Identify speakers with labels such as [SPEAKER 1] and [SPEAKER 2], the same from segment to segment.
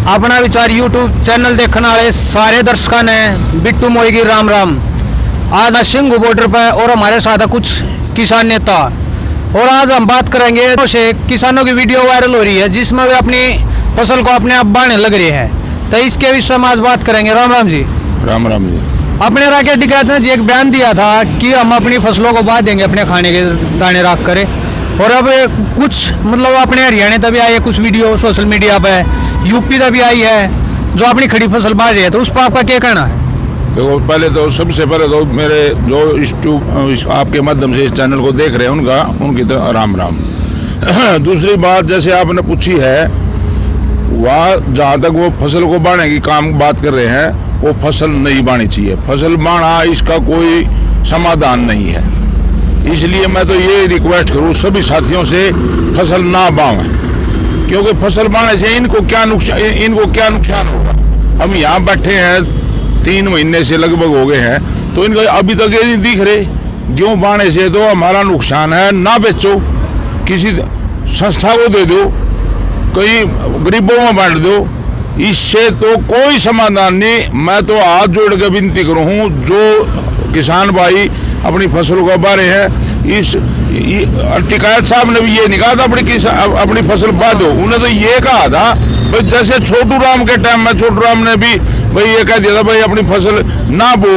[SPEAKER 1] अपना विचार YouTube channel देखने वाले सारे दर्शकों ने बिट्टू मोई की राम राम। आज सिंघू बॉर्डर पर और हमारे साथ है कुछ किसान नेता, और आज हम बात करेंगे से किसानों की वीडियो वायरल हो रही है जिसमें वे अपनी फसल को अपने आप बांधने लग रहे हैं। तो इसके विषय में आज बात करेंगे। राम राम जी।
[SPEAKER 2] राम राम जी।
[SPEAKER 1] अपने राकेश टिकैत ने जी एक बयान दिया था कि हम अपनी फसलों को बांध देंगे अपने खाने के दाने रख कर, और अब कुछ मतलब अपने हरियाणा तक भी आई है कुछ वीडियो सोशल मीडिया पे, यूपी तक भी आई है जो अपनी खड़ी फसल बांध रही है। तो उस पर आपका क्या कहना है?
[SPEAKER 2] देखो, पहले तो सबसे पहले तो मेरे जो आपके माध्यम से इस चैनल को देख रहे हैं उनकी तो राम राम। दूसरी बात, जैसे आपने पूछी है, वह जहाँ तक वो फसल को बांधने की बात कर रहे हैं, वो फसल नहीं बांधनी चाहिए। फसल बांधना इसका कोई समाधान नहीं है। इसलिए मैं तो ये रिक्वेस्ट करूँ सभी साथियों से, फसल ना बांधें, क्योंकि फसल बांधने से इनको क्या नुकसान होगा। हम यहाँ बैठे हैं 3 महीने से लगभग हो गए हैं, तो इनको अभी तक ये नहीं दिख रहे। गेहूँ बांधने से तो हमारा नुकसान है। ना बेचो, किसी संस्था को दे दो, कई गरीबों में बांट दो, इससे तो कोई समाधान नहीं। मैं तो हाथ जोड़ के विनती करूँ हूँ, जो किसान भाई अपनी फसल को बा रहे हैं, इस टिकैत साहब ने भी ये नहीं कहा था अपनी फसल बांधो। उन्हें तो ये कहा था भाई, जैसे छोटू राम के टाइम में छोटू राम ने भी भाई ये कह दिया था भाई अपनी फसल ना बो,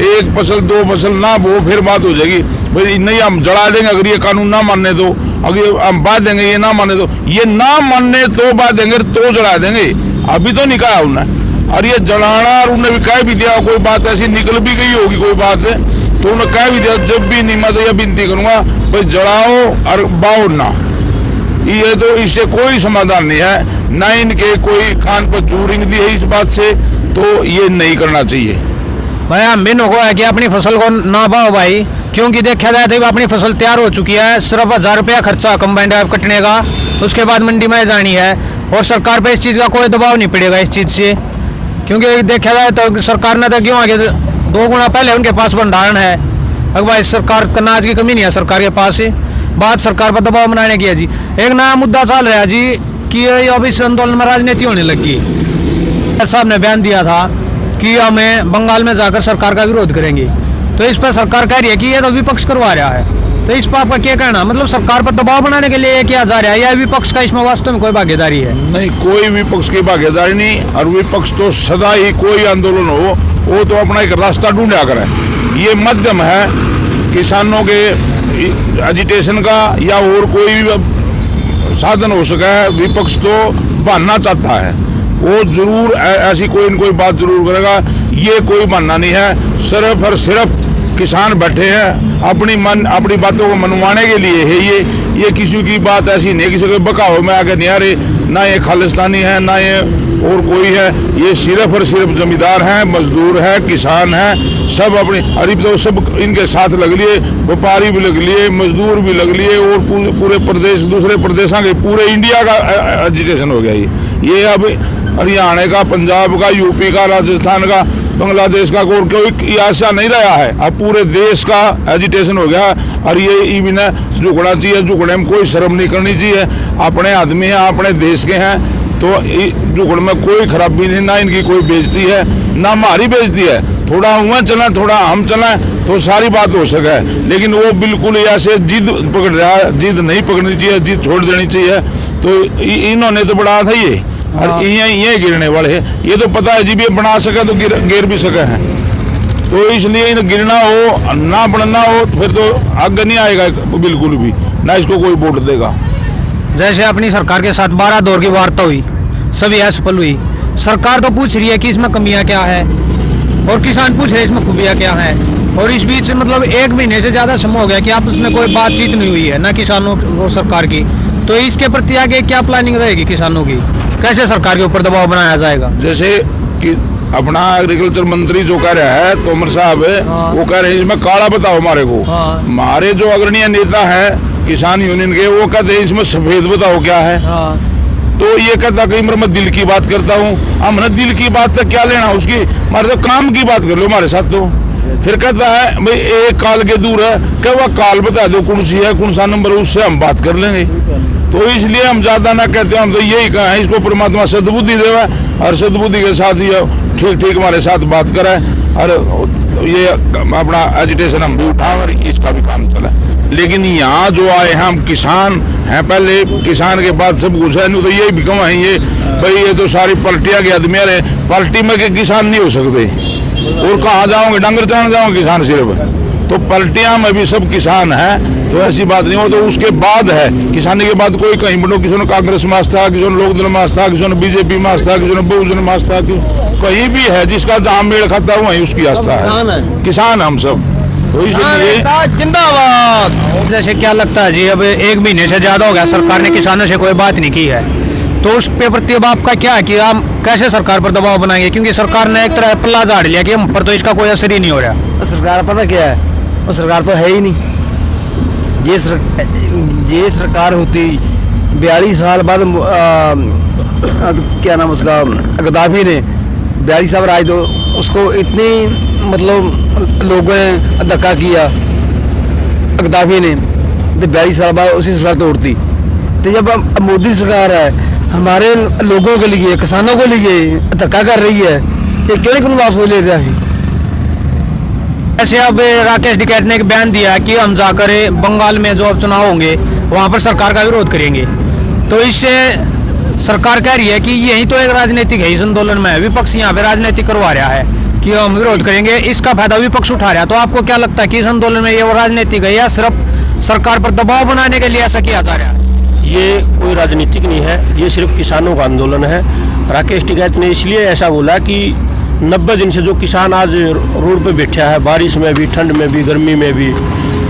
[SPEAKER 2] एक फसल 2 फसल ना बो, फिर बात हो जाएगी। भाई नहीं, हम जला देंगे अगर ये कानून ना मानने दो, अगर हम बांध देंगे, ये ना मानने दो, ये ना मानने तो बांध देंगे तो जला देंगे। अभी तो नहीं कहा उन्हें, और ये जलाना, और उन्हें भी कह भी दिया, कोई बात ऐसी निकल भी गई होगी कोई बात है तो उन्हें कह भी दिया। जब भी नहीं, मैं तो यह विनती करूंगा भाई जलाओ और बाओ ना, ये तो इससे कोई समाधान नहीं है। ना इनके कोई कान पर चूरिंग दी है इस बात से, तो ये नहीं करना चाहिए।
[SPEAKER 1] भाई हम भी नको है कि अपनी फसल को ना बाओ भाई, क्योंकि देखा जाए तो अपनी फसल तैयार हो चुकी है। सिर्फ 1000 रुपया खर्चा कंबाइंड ड्राइव कटने का, उसके बाद मंडी में जानी है, और सरकार पे इस चीज़ का कोई दबाव नहीं पड़ेगा इस चीज़ से, क्योंकि देखा जाए तो सरकार ने तो गेहूँ आगे 2 गुना पहले उनके पास भंडारण है। अगर भाई सरकार अनाज की कमी नहीं है सरकार के पास ही, बात सरकार पर दबाव बनाने की है जी। एक नया मुद्दा चल रहा है जी कि अब इस आंदोलन में राजनीति होने लगी। साहब ने बयान दिया था कि हमें बंगाल में जाकर सरकार का विरोध करेंगे, तो इस पर सरकार कह रही है कि ये तो विपक्ष करवा रहा है। तो इस पर आपका क्या कहना? मतलब सरकार पर दबाव बनाने के लिए किया जा रहा है या विपक्ष का इसमें वास्तव में कोई भागीदारी है?
[SPEAKER 2] नहीं, कोई विपक्ष की भागीदारी नहीं। और विपक्ष तो सदा ही कोई आंदोलन हो वो तो अपना एक रास्ता ढूंढा करे। ये माध्यम है किसानों के एजिटेशन का, या और कोई भी साधन हो सका है। विपक्ष तो बहाना चाहता है, वो जरूर ऐसी कोई न कोई बात जरूर करेगा। ये कोई बहाना नहीं है, सिर्फ और सिर्फ किसान बैठे हैं अपनी बातों को मनवाने के लिए है। ये किसी की बात ऐसी नहीं, किसी के बकाव में आगे नहीं आ रही। ना ये खालिस्तानी है, ना ये और कोई है। ये सिर्फ और सिर्फ जमींदार हैं, मजदूर है, किसान है, सब अपनी अरे तो सब इनके साथ लग लिए। व्यापारी भी लग लिए, मजदूर भी लग लिए, और पूरे प्रदेश, दूसरे प्रदेशों के, पूरे इंडिया का एजिटेशन हो गया। ये अब हरियाणा का, पंजाब का, यूपी का, राजस्थान का, बांग्लादेश का कोई ऐसा नहीं रहा है। अब पूरे देश का एजिटेशन हो गया। और ये इवन झुकना चाहिए, झुकने में कोई शर्म नहीं करनी चाहिए। अपने आदमी हैं, अपने देश के हैं, तो झुकने में कोई खराबी नहीं। ना इनकी कोई बेइज्जती है, ना हमारी बेइज्जती है। थोड़ा हुआ चलें, थोड़ा हम चलें तो सारी बात हो सके। लेकिन वो बिल्कुल ऐसे जिद पकड़ रहा है, जिद नहीं पकड़नी चाहिए, जिद छोड़ देनी चाहिए। तो इन्होंने तो बढ़ाया था ये, और ये गिरने वाले हैं। ये तो पता है जी, भी बना सके तो गिर भी सके हैं। तो इसलिए इन गिरना हो ना बनना हो, फिर तो आगे नहीं आएगा बिल्कुल भी, ना इसको कोई वोट देगा।
[SPEAKER 1] जैसे अपनी सरकार के साथ 12 दौर की वार्ता हुई, सभी असफल हुई। सरकार तो पूछ रही है कि इसमें कमियां क्या है, और किसान पूछ रहे हैं इसमें खूबियां क्या है। और इस बीच मतलब 1 महीने से ज़्यादा समय हो गया कि आपस में कोई बातचीत नहीं हुई है, ना किसानों और सरकार की। तो इसके प्रति आगे क्या प्लानिंग रहेगी किसानों की? कैसे सरकार के ऊपर दबाव बनाया जाएगा?
[SPEAKER 2] जैसे कि अपना एग्रीकल्चर मंत्री जो कह रहा है तोमर साहब, वो कह रहे हैं इसमें काला बताओ हमारे को। हमारे जो अग्रणीय नेता है किसान यूनियन के, वो कहते हैं इसमें सफेद बताओ क्या है। तो ये कहता कई बार मैं दिल की बात करता हूँ। हमने दिल की बात से क्या लेना उसकी, हमारे तो काम की बात कर लो हमारे साथ। तो फिर कहता है भाई एक काल के दूर है, क्या वह काल बता दो कौन सी है, कौन सा नंबर, उससे हम बात कर लेंगे। तो इसलिए हम ज्यादा ना कहते हैं, हम तो यही कहा है इसको परमात्मा सद्बुद्धि देवा और सद्बुद्धि के साथ ये ठीक ठीक हमारे साथ बात करे और ये अपना एजुटेशन हम भी उठा और इसका भी काम चला। लेकिन यहाँ जो आए हैं हम किसान हैं, पहले किसान के बाद सब कुछ है, नहीं तो यही भी कमा है ये भाई ये तो सारी पलटिया के आदमी है, पलटी में के किसान नहीं हो सकते और कहाँ जाओगे, डंगर चाण जाओगे किसान सिर्फ, तो पलटिया में भी सब किसान है, तो ऐसी बात नहीं हो। तो उसके बाद है किसानी के बाद कोई कहीं बढ़ो, किसी ने कांग्रेस में आस्था, किसी ने लोकदल में आस्था, किसी ने बीजेपी में आस्था, किसी ने बहुजन में आस्था, कहीं भी है जिसका जहाँ मेल खाता वहीं उसकी आस्था है, किसान हम सब। तो इसलिए
[SPEAKER 1] जिंदाबाद। जैसे क्या लगता है जी, अब 1 महीने से ज्यादा हो गया सरकार ने किसानों से कोई बात नहीं की है, तो उस पे प्रति अब आपका क्या है कि हम कैसे सरकार पर दबाव बनाएंगे, क्योंकि सरकार ने एक तरह पल्ला झाड़ लिया कि हम पर तो इसका कोई असर ही नहीं हो रहा।
[SPEAKER 3] सरकार पता क्या है, वो सरकार तो है ही नहीं। ये सरकार होती 42 साल बाद क्या नाम उसका गद्दाफी ने 42 साल राज, तो उसको इतनी मतलब लोगों ने धक्का किया गद्दाफी ने, तो 42 साल बाद उसी सरकार तोड़ती। तो जब अब मोदी सरकार है हमारे लोगों के लिए, किसानों के लिए धक्का कर रही है, ये क्यों नहीं वापस ले रहा है।
[SPEAKER 1] ऐसे अब राकेश टिकैत ने एक बयान दिया कि हम जाकर बंगाल में जो अब चुनाव होंगे वहां पर सरकार का विरोध करेंगे, तो इससे सरकार कह रही है कि यही तो एक राजनीतिक है, इस आंदोलन में विपक्ष यहाँ पे राजनीतिक करवा रहा है कि हम विरोध करेंगे, इसका फायदा विपक्ष उठा रहा है। तो आपको क्या लगता है कि इस आंदोलन में ये वो राजनीतिक है या सिर्फ सरकार पर दबाव बनाने के लिए ऐसा किया जा रहा है?
[SPEAKER 4] ये कोई राजनीतिक नहीं है, ये सिर्फ किसानों का आंदोलन है। राकेश टिकैत ने इसलिए ऐसा बोला कि 90 दिन से जो किसान आज रोड पे बैठा है, बारिश में भी, ठंड में भी, गर्मी में भी,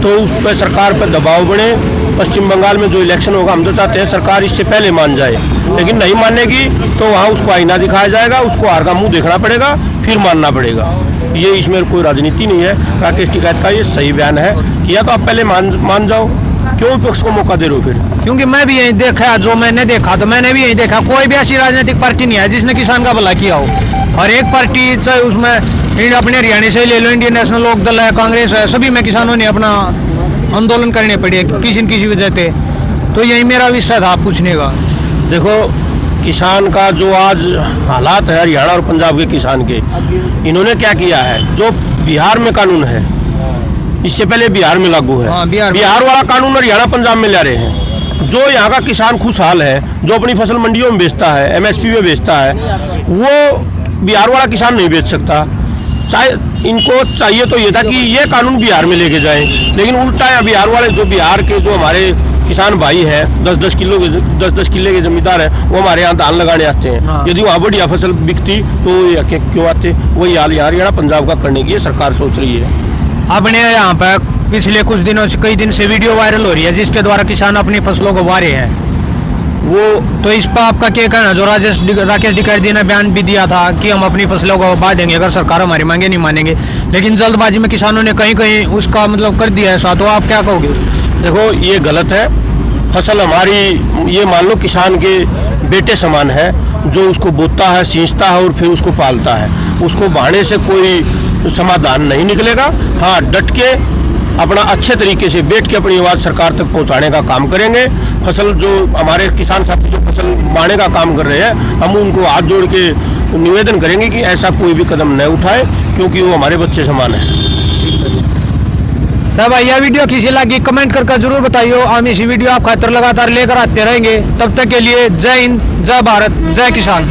[SPEAKER 4] तो उस पर सरकार पर दबाव बढ़े। पश्चिम बंगाल में जो इलेक्शन होगा, हम तो चाहते हैं सरकार इससे पहले मान जाए, लेकिन नहीं मानेगी तो वहाँ उसको आईना दिखाया जाएगा, उसको हार का मुँह देखना पड़ेगा, फिर मानना पड़ेगा। ये इसमें कोई राजनीति नहीं है। राकेश टिकैत का ये सही बयान है कि या तो आप पहले मान जाओ, क्यों विपक्ष को मौका दे रहे हो फिर?
[SPEAKER 1] क्योंकि मैं भी यही देखा, जो मैंने देखा तो मैंने भी यही देखा, कोई भी ऐसी राजनीतिक पार्टी नहीं है जिसने किसान का भला किया हो। हर एक पार्टी, चाहे उसमें अपने हरियाणा से ले लो, इंडियन नेशनल लोकदल है, कांग्रेस है, सभी में किसानों ने अपना आंदोलन करने पड़े किसी न किसी वजह से। तो यही मेरा विषय था पूछने का।
[SPEAKER 4] देखो, किसान का जो आज हालात है हरियाणा और पंजाब के किसान के, इन्होंने क्या किया है, जो बिहार में कानून है इससे पहले बिहार में लागू है,
[SPEAKER 1] हाँ,
[SPEAKER 4] बिहार वाला कानून हरियाणा पंजाब में ला रहे हैं। जो यहाँ का किसान खुशहाल है, जो अपनी फसल मंडियों में बेचता है, MSP में बेचता है, वो बिहार वाला किसान नहीं बेच सकता। चाहे इनको चाहिए तो ये था कि ये कानून बिहार में लेके जाएं, लेकिन उल्टा है, बिहार वाले जो बिहार के जो हमारे किसान भाई हैं, 10-10 किले के जमींदार हैं, वो हमारे यहाँ धान लगाने आते हैं।
[SPEAKER 1] हाँ।
[SPEAKER 4] यदि वहाँ बढ़िया फसल बिकती तो ये क्यों आते? वही हाल यहाँ हरियाणा पंजाब का करने की सरकार सोच रही है।
[SPEAKER 1] अपने यहाँ पर पिछले कुछ दिनों से, कई दिन से वीडियो वायरल हो रही है जिसके द्वारा किसान अपनी फसलों को वाह रहे हैं, वो तो इस पर आपका क्या कहना? जो राकेश टिकैत जी ने बयान भी दिया था कि हम अपनी फसलों को वाह देंगे अगर सरकार हमारी मांगे नहीं मानेंगे, लेकिन जल्दबाजी में किसानों ने कहीं कहीं उसका मतलब कर दिया ऐसा, तो आप क्या कहोगे?
[SPEAKER 4] देखो, ये गलत है। फसल हमारी, ये मान लो किसान के बेटे समान है, जो उसको बोता है, सींचता है और फिर उसको पालता है। उसको बहाने से कोई समाधान नहीं निकलेगा। हाँ, डट के अपना अच्छे तरीके से बैठ के अपनी आवाज़ सरकार तक पहुंचाने का काम करेंगे। फसल जो हमारे किसान साथी जो फसल बांटने का काम कर रहे हैं, हम उनको हाथ जोड़ के निवेदन करेंगे कि ऐसा कोई भी कदम न उठाए, क्योंकि वो हमारे बच्चे समान है।
[SPEAKER 1] तब यह वीडियो किसी लगी कमेंट करके जरूर बताइए। हम इसी वीडियो आप खातर लगातार लेकर आते रहेंगे। तब तक के लिए जय हिंद, जय भारत, जय किसान।